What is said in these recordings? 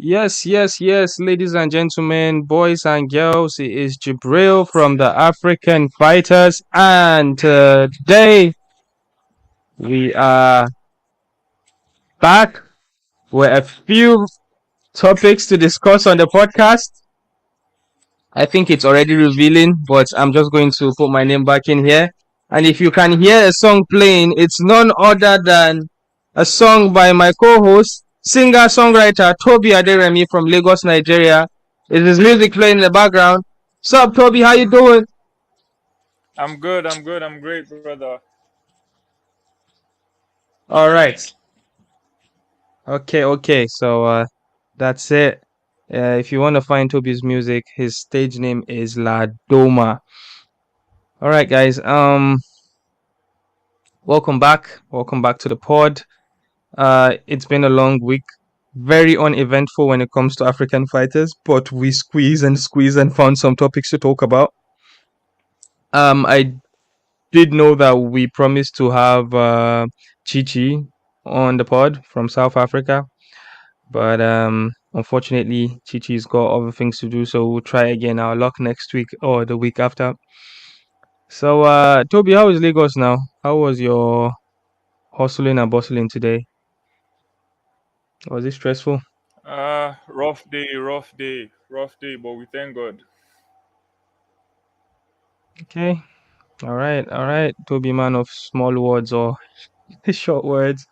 Yes, ladies and gentlemen, boys and girls, it is Jibril from the African Fighters, and today we are back with a few topics to discuss on the podcast. I think it's already revealing, but I'm just going to put my name back in here. And if you can hear a song playing, it's none other than a song by my co-host, singer-songwriter Toby Aderemi from Lagos, Nigeria. Is his music playing in the background? Sup, Toby? How you doing? I'm good. I'm great, brother. All right. Okay. So that's it. If you want to find Toby's music, his stage name is La Doma. All right, guys. Welcome back. Welcome back to the pod. It's been a long week, very uneventful when it comes to African fighters, but we squeeze and found some topics to talk about. I did know that we promised to have Chichi on the pod from South Africa, but unfortunately, Chichi's got other things to do, so we'll try again our luck next week or the week after. So, Toby, how is Lagos now? How was your hustling and bustling today? Was it stressful? Rough day, but we thank God. Okay. All right. Toby, man of small words or short words.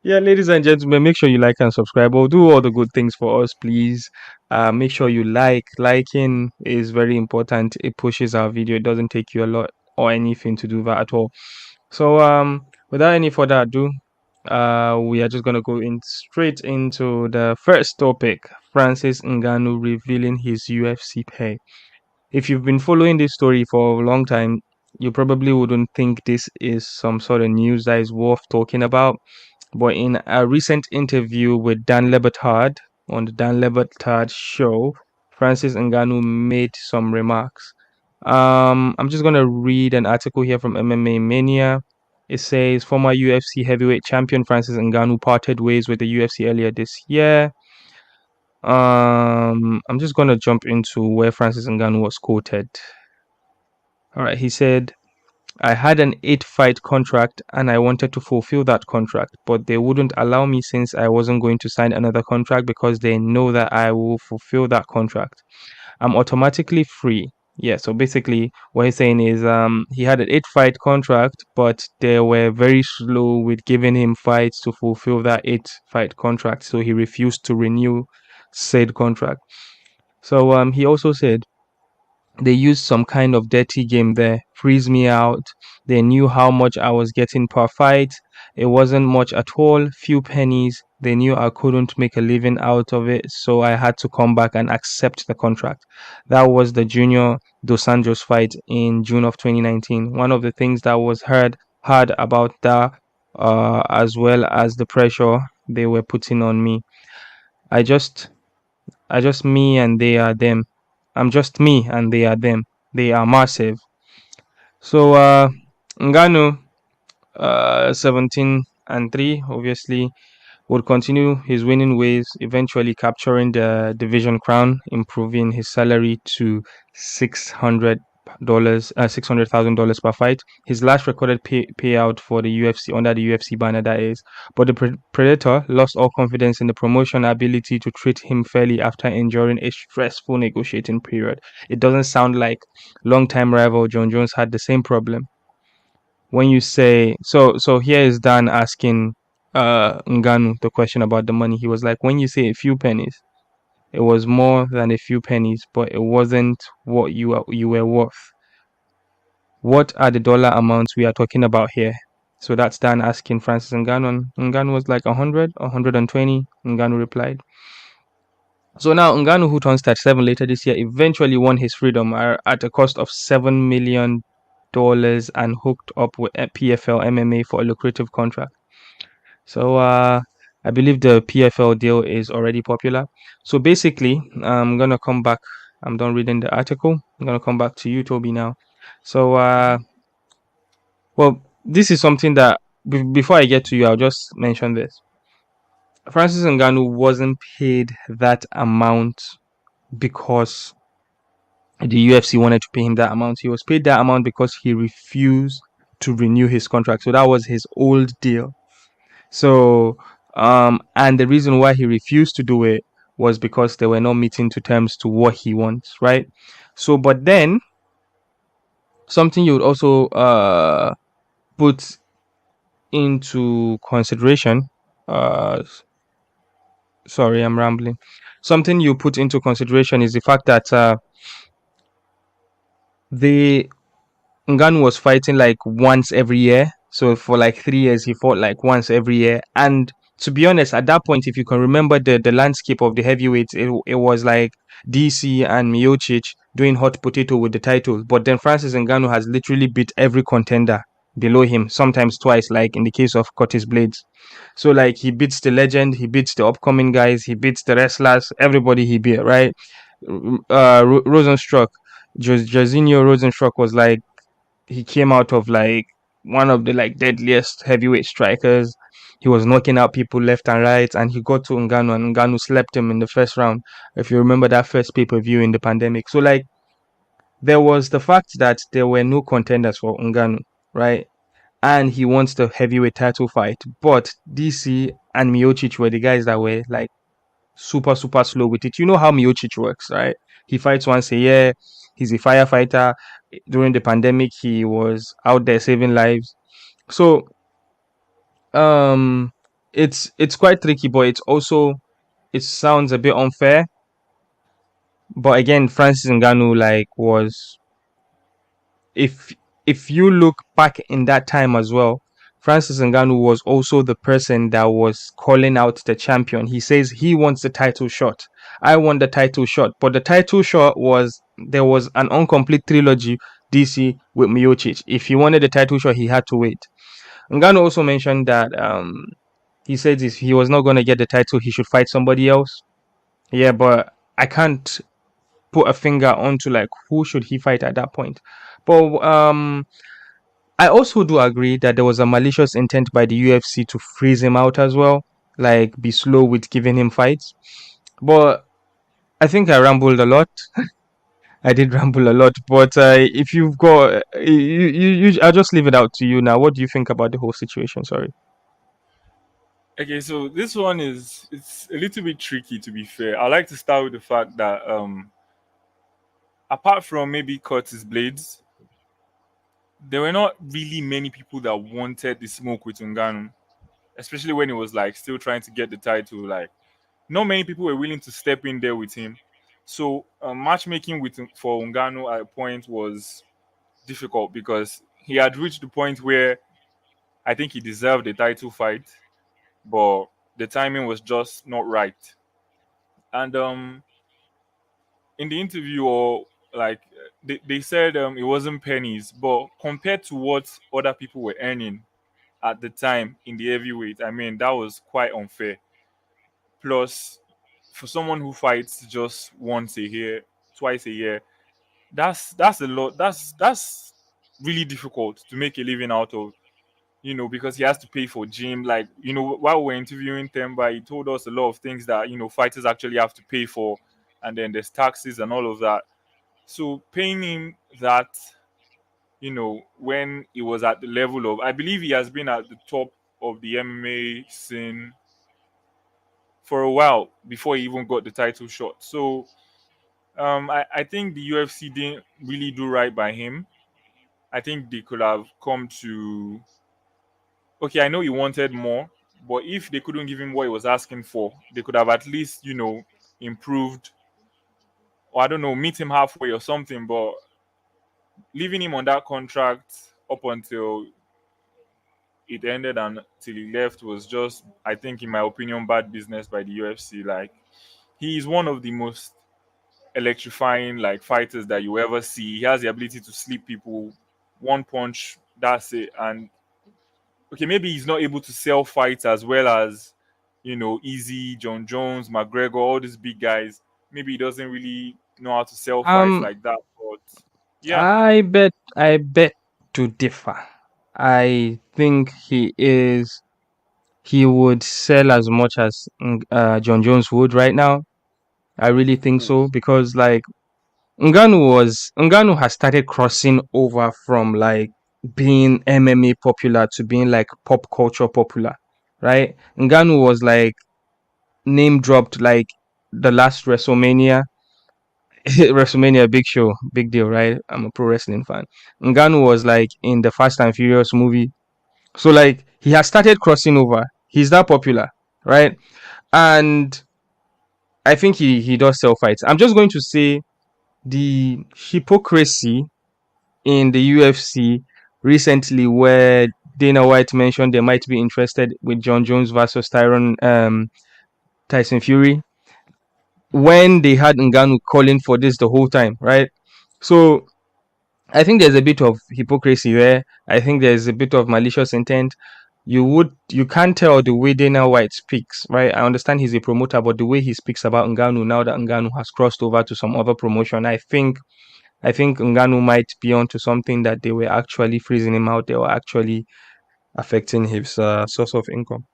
Yeah, ladies and gentlemen, make sure you like and subscribe or do all the good things for us, please. Make sure you like. Liking is very important. It pushes our video. It doesn't take you a lot or anything to do that at all. So, without any further ado, we are just gonna go in straight into the first topic. Francis Ngannou revealing his UFC pay. If you've been following this story for a long time, you probably wouldn't think this is some sort of news that is worth talking about. But in a recent interview with Dan Le Batard on the Dan Le Batard show, Francis Ngannou made some remarks. I'm just gonna read an article here from MMA Mania. It says former UFC heavyweight champion Francis Ngannou parted ways with the UFC earlier this year. I'm just gonna jump into where Francis Ngannou was quoted. All right, he said, I had an 8-fight contract and I wanted to fulfill that contract, but they wouldn't allow me since I wasn't going to sign another contract because they know that I will fulfill that contract. I'm automatically free. Yeah, so basically what he's saying is he had an 8-fight contract, but they were very slow with giving him fights to fulfill that 8-fight contract, so he refused to renew said contract. So he also said they used some kind of dirty game there, freeze me out. They knew how much I was getting per fight. It wasn't much at all, few pennies. They knew I couldn't make a living out of it, so I had to come back and accept the contract. That was the Junior Dos Anjos fight in June of 2019. One of the things that was hard about that, as well as the pressure they were putting on me. I just me and they are them. I'm just me and they are them. They are massive. So Ngannou, 17-3, obviously would continue his winning ways, eventually capturing the division crown, improving his salary to $600,000 per fight. His last recorded payout for the UFC under the UFC banner, that is. But the Predator lost all confidence in the promotion ability to treat him fairly after enduring a stressful negotiating period. It doesn't sound like longtime rival John Jones had the same problem. When you say so here is Dan asking Ngannou the question about the money. He was like, when you say a few pennies, it was more than a few pennies, but it wasn't what you were worth. What are the dollar amounts we are talking about here? So that's Dan asking Francis Ngannou. Ngannou was like 100, 120. Ngannou replied. So now Ngannou, who turns 37 later this year, eventually won his freedom at a cost of $7 million and hooked up with PFL MMA for a lucrative contract. So I believe the PFL deal is already popular. So basically, I'm gonna come back. I'm done reading the article. I'm gonna come back to you, Toby, now. So well, this is something that before I get to you, I'll just mention this. Francis Ngannou wasn't paid that amount because the UFC wanted to pay him that amount. He was paid that amount because he refused to renew his contract. So that was his old deal. So, and the reason why he refused to do it was because they were not meeting to terms to what he wants, right? So, but then something you would also put into consideration. Sorry, I'm rambling. Something you put into consideration is the fact that the Ngannou was fighting like once every year. So for like 3 years, he fought like once every year. And to be honest, at that point, if you can remember the landscape of the heavyweights, it was like DC and Miocic doing hot potato with the title. But then Francis Ngannou has literally beat every contender below him, sometimes twice, like in the case of Curtis Blades. So like he beats the legend, he beats the upcoming guys, he beats the wrestlers, everybody he beat, right? Rosenstruck, Jairzinho Rosenstruck was like he came out of like one of the like deadliest heavyweight strikers. He was knocking out people left and right, and he got to Ngannou, and Ngannou slept him in the first round. If you remember that first pay-per-view in the pandemic, so like there was the fact that there were no contenders for Ngannou, right? And he wants the heavyweight title fight, but DC and Miocic were the guys that were like super slow with it. You know how Miocic works, right? He fights once a year. He's a firefighter. During the pandemic, he was out there saving lives. So it's quite tricky, but it's also it sounds a bit unfair. But again, Francis Ngannou like was if if you look back in that time as well, Francis Ngannou was also the person that was calling out the champion. He says he wants the title shot. I want the title shot, but the title shot was there was an incomplete trilogy DC with Miocic. If he wanted the title shot, he had to wait. Ngannou also mentioned that he said if he was not going to get the title, he should fight somebody else. Yeah, but I can't put a finger onto like who should he fight at that point. But I also do agree that there was a malicious intent by the UFC to freeze him out as well, like be slow with giving him fights. But I think I rambled a lot. I did ramble a lot, but if you've got, I'll just leave it out to you now. What do you think about the whole situation? Sorry. Okay, so this one is it's a little bit tricky to be fair. I like to start with the fact that apart from maybe Curtis Blades, there were not really many people that wanted the smoke with Ngannou, especially when he was like still trying to get the title. Like, not many people were willing to step in there with him. So matchmaking with for Ngannou at a point was difficult because he had reached the point where I think he deserved a title fight, but the timing was just not right. And in the interview, or like they said it wasn't pennies, but compared to what other people were earning at the time in the heavyweight, I mean that was quite unfair. Plus, for someone who fights just once a year, twice a year, that's a lot. That's really difficult to make a living out of. Because he has to pay for gym. Like, while we are interviewing Temba, he told us a lot of things that, fighters actually have to pay for. And then there's taxes and all of that. So paying him that, when he was at the level of, I believe he has been at the top of the MMA scene for a while before he even got the title shot. So I think the UFC didn't really do right by him. I think they could have come to, okay, I know he wanted more, but if they couldn't give him what he was asking for, they could have at least, improved, or I don't know, meet him halfway or something. But leaving him on that contract up until it ended and till he left was just, I think, in my opinion, bad business by the UFC. Like, he is one of the most electrifying like fighters that you ever see. He has the ability to sleep people, one punch, that's it. And okay, maybe he's not able to sell fights as well as, Easy, John Jones, McGregor, all these big guys. Maybe he doesn't really know how to sell fights Um, like that. But yeah, I bet to differ. I think he would sell as much as John Jones would right now. I really think Ooh. so because like Ngannou has started crossing over from like being MMA popular to being like pop culture popular, right? Ngannou was like name dropped like the last WrestleMania. WrestleMania, big show, big deal, right? I'm a pro wrestling fan. Ngannou was like in the Fast and Furious movie, so like he has started crossing over. He's that popular, right? And I think he does sell fights. I'm just going to say the hypocrisy in the UFC recently, where Dana White mentioned they might be interested with John Jones versus Tyson Fury, when they had Ngannou calling for this the whole time, right? So I think there's a bit of hypocrisy there. I think there's a bit of malicious intent. You can't tell the way Dana White speaks, right? I understand he's a promoter, but the way he speaks about Ngannou now that Ngannou has crossed over to some other promotion, I think Ngannou might be onto something, that they were actually freezing him out. They were actually affecting his source of income.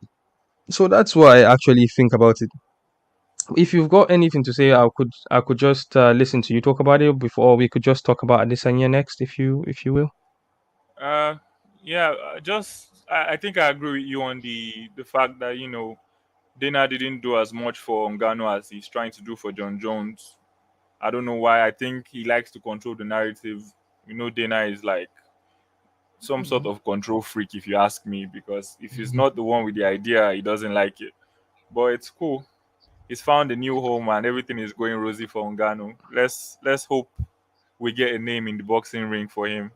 So that's what I actually think about it. If you've got anything to say, I could just listen to you talk about it before we could just talk about Adesanya next, if you will. Uh, yeah, I think I agree with you on the fact that Dana didn't do as much for Ngannou as he's trying to do for John Jones. I don't know why. I think he likes to control the narrative. Dana is like some sort Mhm. of control freak, if you ask me, because if he's not the one with the idea, he doesn't like it. But it's cool. He's found a new home and everything is going rosy for Ngannou. Let's hope we get a name in the boxing ring for him.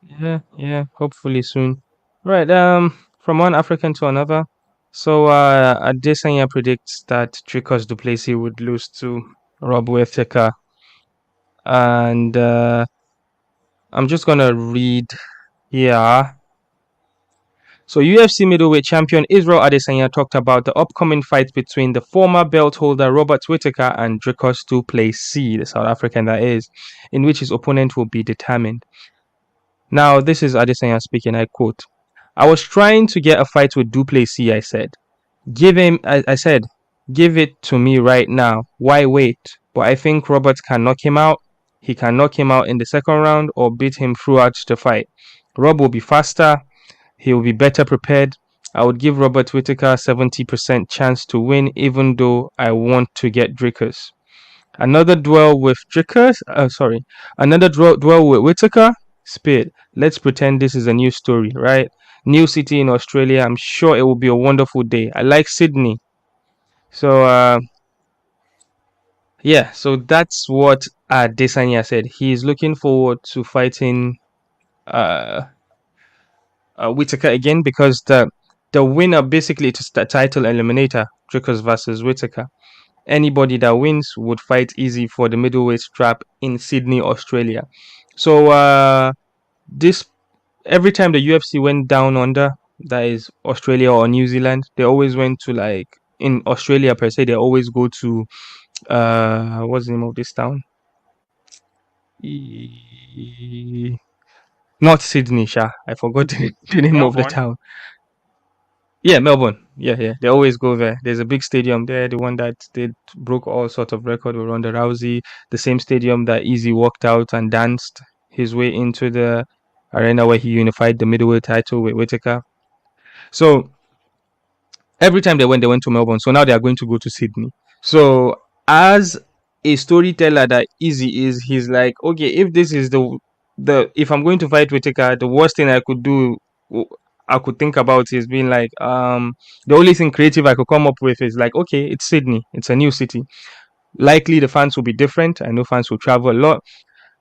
Yeah, yeah. Hopefully soon. Right. From one African to another. So, Adesanya predicts that Dricus du Plessis would lose to Rob Whittaker, and I'm just gonna read here. So, UFC middleweight champion Israel Adesanya talked about the upcoming fight between the former belt holder Robert Whittaker and Dricus du Plessis, the South African that is, in which his opponent will be determined. Now, this is Adesanya speaking. I quote: "I was trying to get a fight with du Plessis. I said, I said, give it to me right now. Why wait? But I think Robert can knock him out. He can knock him out in the second round or beat him throughout the fight. Rob will be faster. He will be better prepared. I would give Robert Whittaker 70% chance to win, even though I want to get Dricus. Another duel with Dricus? Another duel with Whittaker? Spit. Let's pretend this is a new story, right? New city in Australia. I'm sure it will be a wonderful day. I like Sydney. So, yeah, so that's what Desanya said. He's looking forward to fighting uh, Whittaker again, because the winner basically, it's the title eliminator, Dricus versus Whittaker. Anybody that wins would fight easy for the middleweight strap in Sydney, Australia. So this every time the UFC went down under, that is Australia or New Zealand, they always went to, like, in Australia per se, they always go to what's the name of this town? Not Sydney, Sha. I forgot the name of the Melbourne. town. Yeah, Melbourne. Yeah, yeah. They always go there. There's a big stadium there, the one that they broke all sorts of record with Ronda Rousey, the same stadium that Easy walked out and danced his way into the arena where he unified the middleweight title with Whitaker. So every time they went to Melbourne. So now they are going to go to Sydney. So as a storyteller that Easy is, he's like, okay, if this is the if I'm going to fight Whitaker, the worst thing I could do, I could think about, is being like, the only thing creative I could come up with is like, okay, it's Sydney, it's a new city. Likely the fans will be different. I know fans will travel a lot.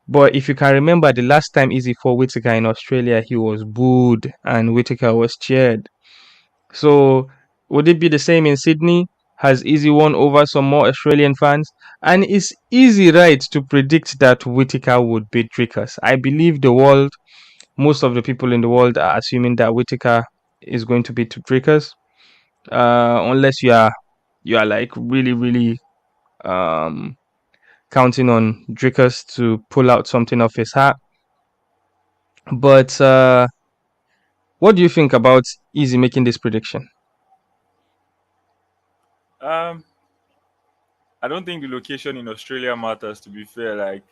But if you can remember, the last time Easy fought Whitaker in Australia, he was booed and Whitaker was cheered. So would it be the same in Sydney? Has Easy won over some more Australian fans? And is Easy right to predict that Whitaker would beat Dricus? I believe most of the people in the world are assuming that Whitaker is going to beat Dricus, unless you are like really really um, counting on Dricus to pull out something off his hat. But What do you think about Easy making this prediction? Um, I don't think the location in Australia matters. To be fair, like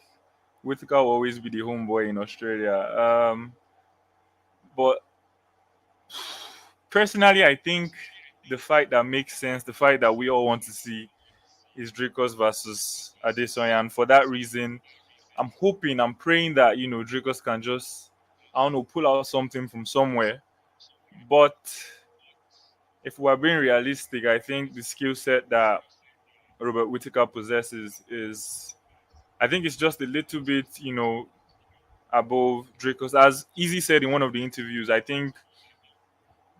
Whitaker will always be the homeboy in Australia. But personally, I think the fight that makes sense, the fight that we all want to see, is Dricus versus Adesanya, and for that reason, I'm hoping, I'm praying that Dricus can just, I don't know, pull out something from somewhere. But if we're being realistic, I think the skill set that Robert Whittaker possesses is, I think it's just a little bit, above Dracos. As Easy said in one of the interviews, I think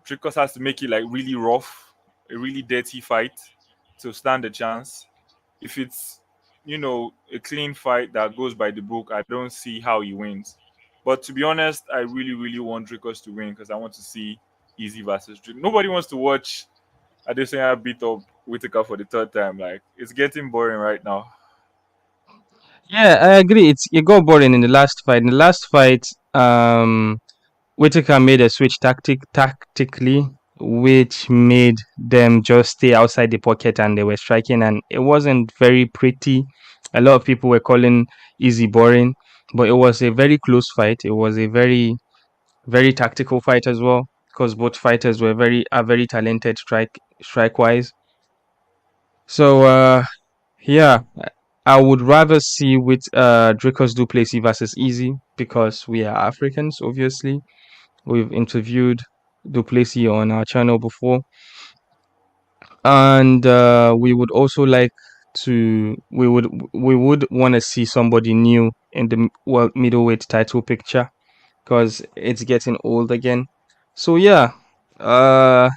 Dracos has to make it like really rough, a really dirty fight to stand a chance. If it's, a clean fight that goes by the book, I don't see how he wins. But to be honest, I really, really want Dracos to win because I want to see Easy versus Drake. Nobody wants to watch Adesanya beat up Whitaker for the third time. Like, it's getting boring right now. Yeah, I agree. It got boring in the last fight. In the last fight, Whitaker made a switch tactically, which made them just stay outside the pocket and they were striking, and it wasn't very pretty. A lot of people were calling Easy boring, but it was a very close fight. It was a very, very tactical fight as well, because both fighters are very talented strike wise. So yeah, I would rather see with Dricus du Plessis versus Easy because we are Africans, obviously. We've interviewed Du Plessis on our channel before, and we would also like to. We would want to see somebody new in the world middleweight title picture because it's getting old again. So yeah, uh,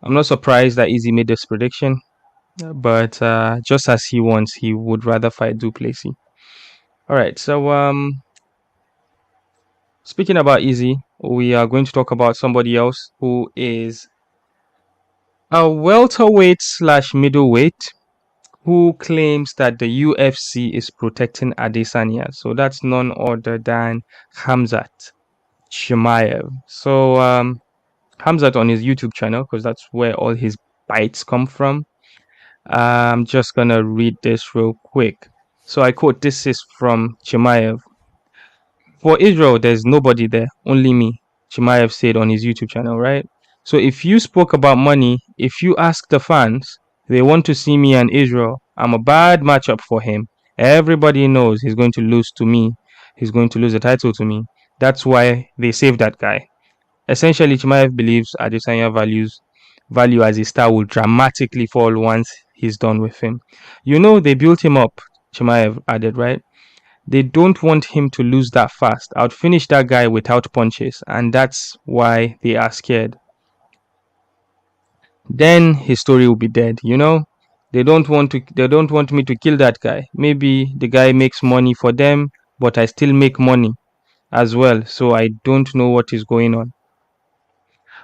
I'm not surprised that Easy made this prediction, but just as he wants, he would rather fight Du Plessis. All right, so speaking about Easy, we are going to talk about somebody else who is a welterweight slash middleweight who claims that the UFC is protecting Adesanya. So that's none other than Khamzat Chimaev. So Khamzat on his YouTube channel, because that's where all his bites come from. I'm just gonna read this real quick. So I quote, this is from Chimaev. For Israel, there's nobody there, only me, Chimaev said on his YouTube channel, right? So if you spoke about money, if you ask the fans, they want to see me and Israel. I'm a bad matchup for him. Everybody knows he's going to lose to me. He's going to lose the title to me. That's why they saved that guy. Essentially, Chimaev believes Adesanya value as a star will dramatically fall once he's done with him. You know, they built him up, Chimaev added, right? They don't want him to lose that fast. I'd finish that guy without punches, and that's why they are scared. Then his story will be dead, you know? They don't want me to kill that guy. Maybe the guy makes money for them, but I still make money as well, so I don't know what is going on.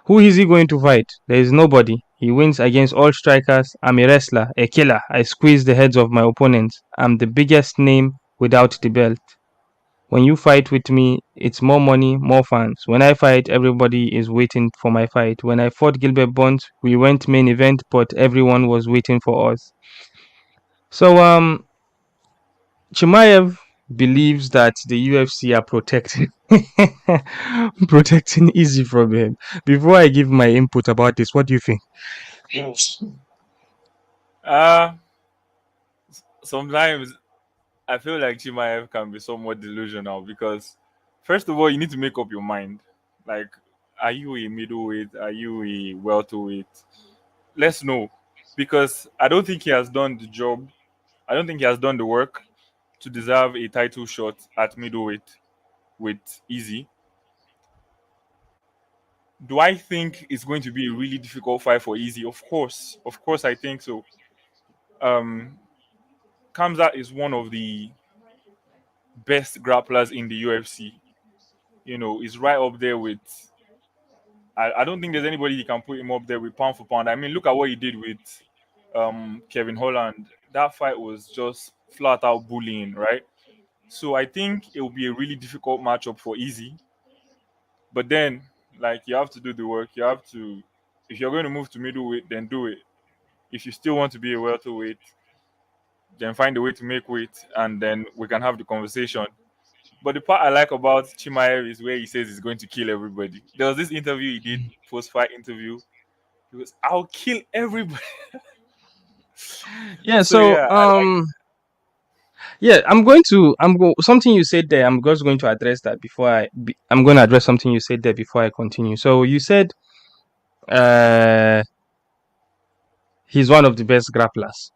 Who is he going to fight? There is nobody. He wins against all strikers. I'm a wrestler, a killer. I squeeze the heads of my opponents. I'm the biggest name without the belt. When you fight with me, it's more money, more fans. When I fight, everybody is waiting for my fight. When I fought Gilbert Burns, we went main event, but everyone was waiting for us. So Chimaev believes that the UFC are protecting protecting Easy from him. Before I give my input about this, what do you think? Uh Sometimes I feel like Chimaev can be somewhat delusional because, first of all, you need to make up your mind. Like, are you a middleweight? Are you a welterweight? Let's know, because I don't think he has done the job. I don't think he has done the work to deserve a title shot at middleweight with Easy. Do I think it's going to be a really difficult fight for Easy? Of course, I think so. Um, Kamza is one of the best grapplers in the UFC. He's right up there with. I don't think there's anybody he can put him up there with pound for pound. I mean, look at what he did with Kevin Holland. That fight was just flat out bullying, right? So I think it will be a really difficult matchup for Easy. But then Like you have to do the work. You have to. If you're going to move to middleweight, then do it. If you still want to be a welterweight, then find a way to make weight, and then we can have the conversation. But the part I like about Chimaev is where he says he's going to kill everybody. There was this interview he did, post-fight interview. He goes, "I'll kill everybody." Yeah. So So yeah, I like. yeah, something you said there. I'm just going to address that before I'm going to address something you said there before I continue. So you said uh he's one of the best grapplers,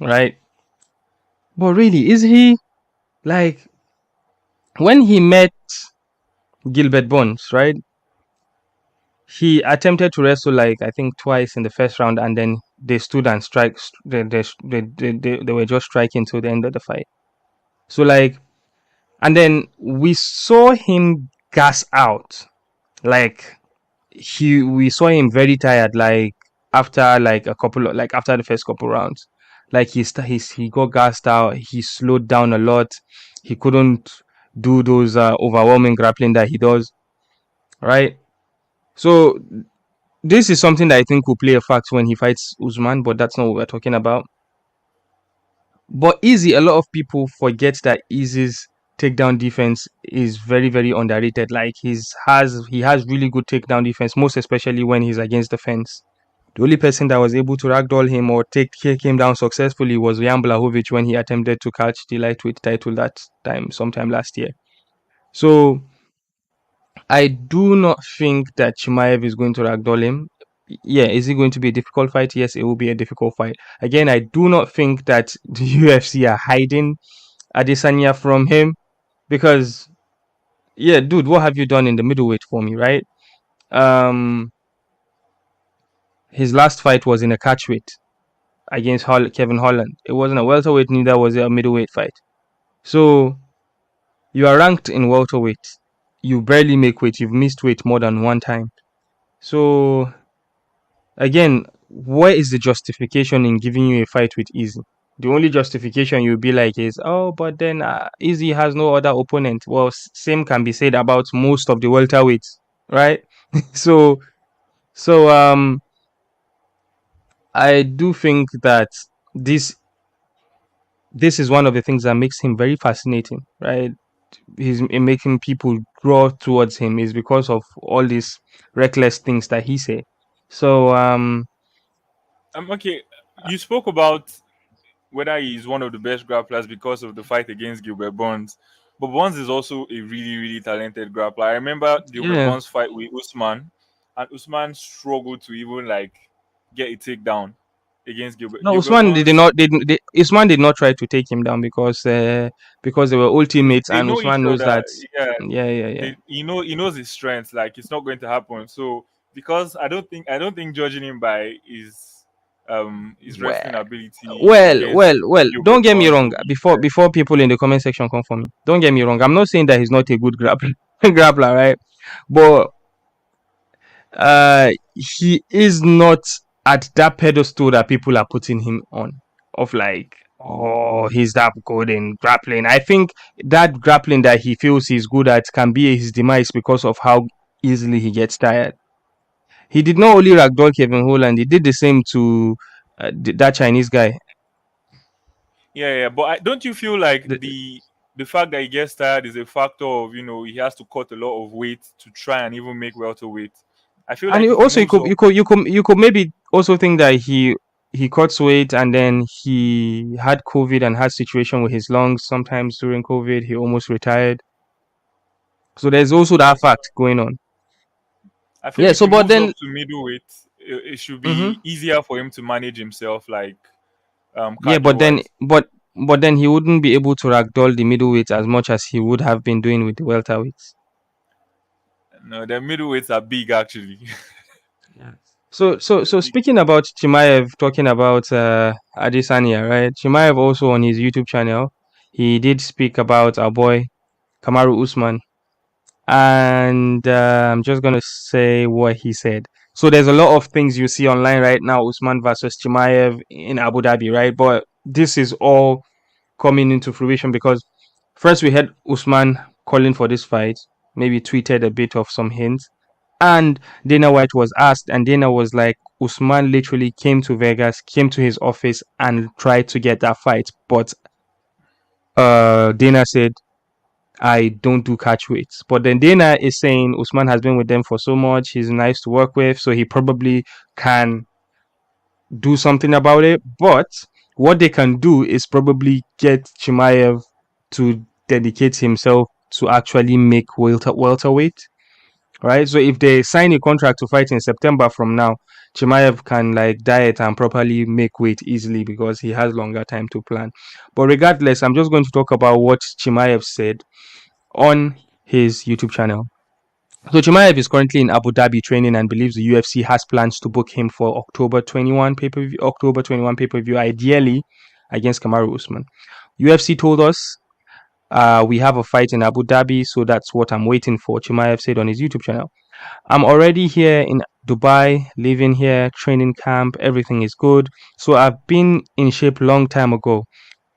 right? But really, is he? Like, when he met Gilbert Burns, right? He attempted to wrestle, like, I think twice in the first round, and then they stood and strike. They were just striking till the end of the fight. So, like, and then we saw him gas out. Like, we saw him very tired. Like, after like a couple of, like, after the first couple rounds, like he got gassed out. He slowed down a lot. He couldn't do those overwhelming grappling that he does, right? So this is something that I think will play a factor when he fights Usman, but that's not what we're talking about. But Easy, a lot of people forget that Easy's takedown defense is very, very underrated. Like, he has really good takedown defense, most especially when he's against the fence. The only person that was able to ragdoll him or take him down successfully was Jan Blachowicz when he attempted to catch the lightweight title that time, sometime last year. So I do not think that Chimaev is going to ragdoll him. Yeah, is it going to be a difficult fight? Yes, it will be a difficult fight. Again, I do not think that the UFC are hiding Adesanya from him because, yeah, dude, what have you done in the middleweight for me, right? Um, his last fight was in a catchweight against Kevin Holland. It wasn't a welterweight, neither was it a middleweight fight. So you are ranked in welterweight. You barely make weight. You've missed weight more than one time. So again, where is the justification in giving you a fight with Easy? The only justification you'll be like is, oh, but then Easy has no other opponent. Well, same can be said about most of the welterweights, right? so, so I do think that this this is one of the things that makes him very fascinating, right? He's making people draw towards him is because of all these reckless things that he said. So Okay, you spoke about whether he's one of the best grapplers because of the fight against Gilbert Burns. But Burns is also a really, really talented grappler. I remember Gilbert yeah. Burns' fight with Usman, and Usman struggled to even like get a takedown against Gilbert. No, Gilbert Usman Burns, Usman did not try to take him down because they were ultimates they and know each Usman knows other. that. Yeah, Yeah, yeah, yeah. he knows his strengths. Like it's not going to happen. So because I don't think judging him by his Well, wrestling ability well, against well, well. Gilbert Don't get me Burns wrong. will be fair. Before people in the comment section come for me, don't get me wrong. I'm not saying that he's not a good grappler, grappler, right? But he is not at that pedestal that people are putting him on. Of like, oh, he's that good in grappling. I think that grappling that he feels he's good at can be his demise because of how easily he gets tired. He did not only ragdoll Kevin Holland, he did the same to that Chinese guy. Yeah, yeah, but don't you feel like The, the fact that he gets tired is a factor of he has to cut a lot of weight to try and even make welterweight. I feel and like if he also moves up, you could maybe also think that he cuts weight and then he had COVID and had situation with his lungs. Sometimes during COVID, he almost retired. So there's also that fact going on. I feel Yeah. if So he but moves then, up to middleweight, it should hmm be easier for him to manage himself, like yeah, cardio wise. but then he wouldn't be able to ragdoll the middleweight as much as he would have been doing with the welterweights. No, the middleweights are big actually. Yeah. So speaking about Chimaev, talking about Adesanya, right? Chimaev also on his YouTube channel, he did speak about our boy Khamaru Usman, and I'm just gonna say what he said. So there's a lot of things you see online right now, Usman versus Chimaev in Abu Dhabi, right? But this is all coming into fruition because first we had Usman calling for this fight, maybe tweeted a bit of some hints. And Dana White was asked, and Dana was like, Usman literally came to Vegas, came to his office, and tried to get that fight. But Dana said, I don't do catch weights. But then Dana is saying Usman has been with them for so much. He's nice to work with, so he probably can do something about it. But what they can do is probably get Chimaev to dedicate himself to actually make welterweight, right? So if they sign a contract to fight in September from now, Chimaev can like diet and properly make weight easily because he has longer time to plan. But regardless, I'm just going to talk about what Chimaev said on his YouTube channel. So Chimaev is currently in Abu Dhabi training and believes the UFC has plans to book him for October 21 pay-per-view, ideally against Khamaru Usman. UFC told us we have a fight in Abu Dhabi, so that's what I'm waiting for, Chimaev said on his YouTube channel. I'm already here in Dubai, living here, training camp, everything is good. So I've been in shape long time ago.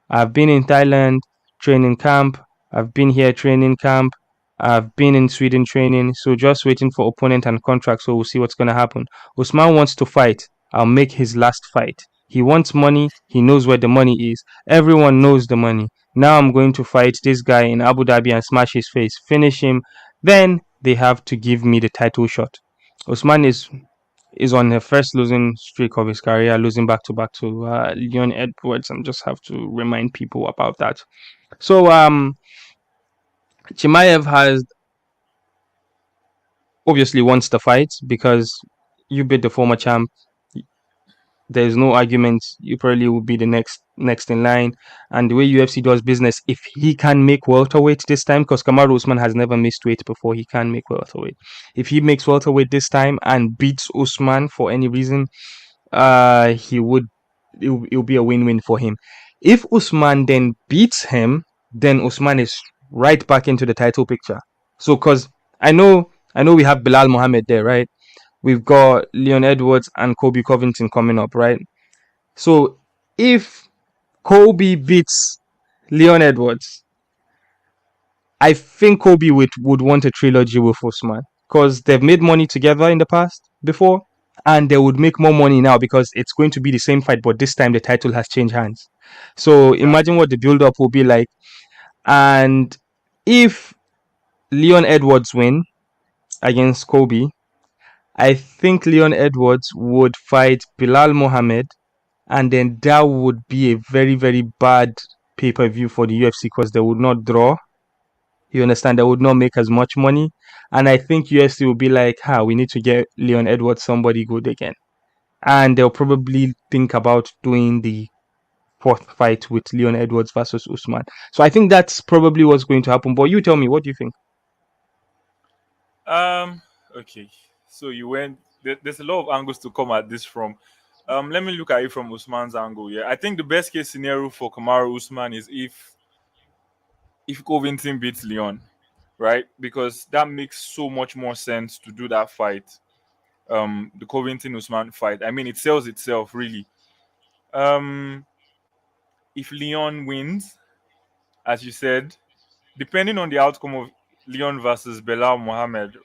I've been in Thailand training camp. I've been here training camp. I've been in Sweden training. So just waiting for opponent and contract. So we'll see what's gonna happen. Usman wants to fight. I'll make his last fight. He wants money. He knows where the money is. Everyone knows the money. Now I'm going to fight this guy in Abu Dhabi and smash his face, finish him. Then they have to give me the title shot. Usman is on the first losing streak of his career, losing back to back to Leon Edwards, and just have to remind people about that. So Chimaev has obviously wants the fight because you beat the former champ. There's no argument. You probably will be the next in line. And the way UFC does business, if he can make welterweight this time, because Khamaru Usman has never missed weight before, he can make welterweight. If he makes welterweight this time and beats Usman for any reason, he would it'll be a win-win for him. If Usman then beats him, then Usman is right back into the title picture. So, because I know we have Bilal Mohammed there, right? We've got Leon Edwards and Kobe Covington coming up, right? So, if Kobe beats Leon Edwards, I think Kobe would want a trilogy with Usman because they've made money together in the past before, and they would make more money now because it's going to be the same fight, but this time the title has changed hands. So imagine Exactly. what the build-up will be like. And if Leon Edwards win against Kobe, I think Leon Edwards would fight Bilal Mohammed, and then that would be a very, very bad pay-per-view for the UFC because they would not draw. You understand? They would not make as much money. And I think UFC will be like, we need to get Leon Edwards somebody good again. And they'll probably think about doing the fourth fight with Leon Edwards versus Usman. So I think that's probably what's going to happen. But you tell me, what do you think? Um. Okay. So you went. There's a lot of angles to come at this from. Let me look at it from Usman's angle. Yeah, I think the best case scenario for Kamaru Usman is if Covington beats Leon, right? Because that makes so much more sense to do that fight. The Covington Usman fight. I mean, it sells itself really. Um, if Leon wins, as you said, depending on the outcome of Leon versus Belal Mohammed,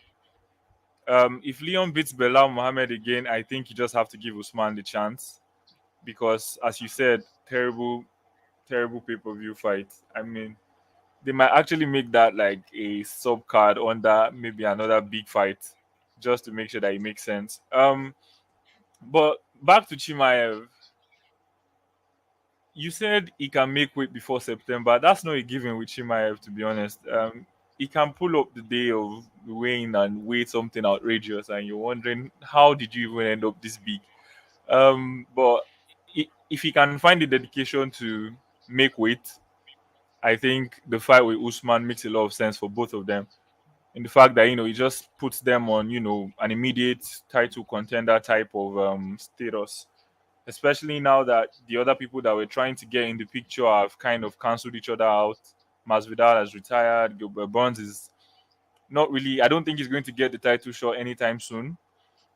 if Leon beats Belal Mohammed again, I think you just have to give Usman the chance because, as you said, terrible, terrible pay per view fight. I mean, they might actually make that like a sub card under maybe another big fight, just to make sure that it makes sense. But back to Chimaev, you said he can make weight before September. That's not a given with Chimaev, to be honest. He can pull up the day of weighing and weigh something outrageous, and you're wondering how did you even end up this big? But if he can find the dedication to make weight, I think the fight with Usman makes a lot of sense for both of them. In the fact that he just puts them on an immediate title contender type of status, especially now that the other people that were trying to get in the picture have kind of cancelled each other out. Masvidal has retired. Gilbert Burns is not really. I don't think he's going to get the title shot anytime soon.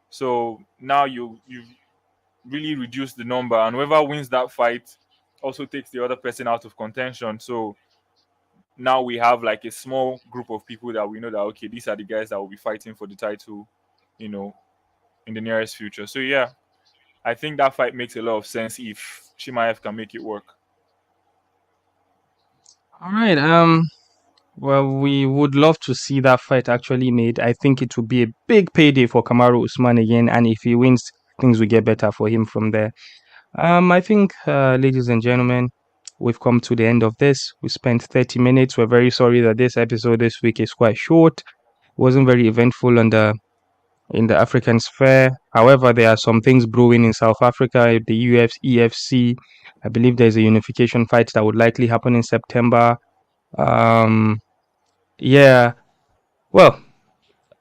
So now you've really reduced the number, and whoever wins that fight also takes the other person out of contention. So now we have like a small group of people that we know that okay, these are the guys that will be fighting for the title you know, in the nearest future. So yeah, I think that fight makes a lot of sense if Chimaev can make it work. All right. Well, we would love to see that fight actually made. I think it would be a big payday for Khamaru Usman again, and if he wins, things will get better for him from there. I think, ladies and gentlemen, we've come to the end of this. We spent 30 minutes. We're very sorry that this episode this week is quite short. It wasn't very eventful in the African sphere. However, there are some things brewing in South Africa. The UFC, EFC. I believe there's a unification fight that would likely happen in September. Um, yeah. Well,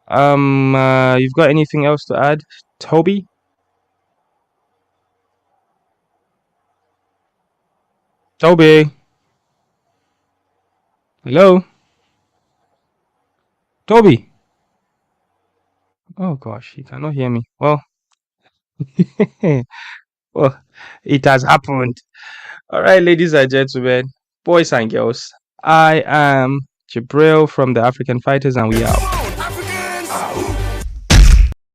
you've got anything else to add, Toby? Toby, hello, Toby. Oh gosh, he cannot hear me. Well, well, it has happened. All right, ladies and gentlemen, boys and girls, I am Jibril from the African Fighters, and we out.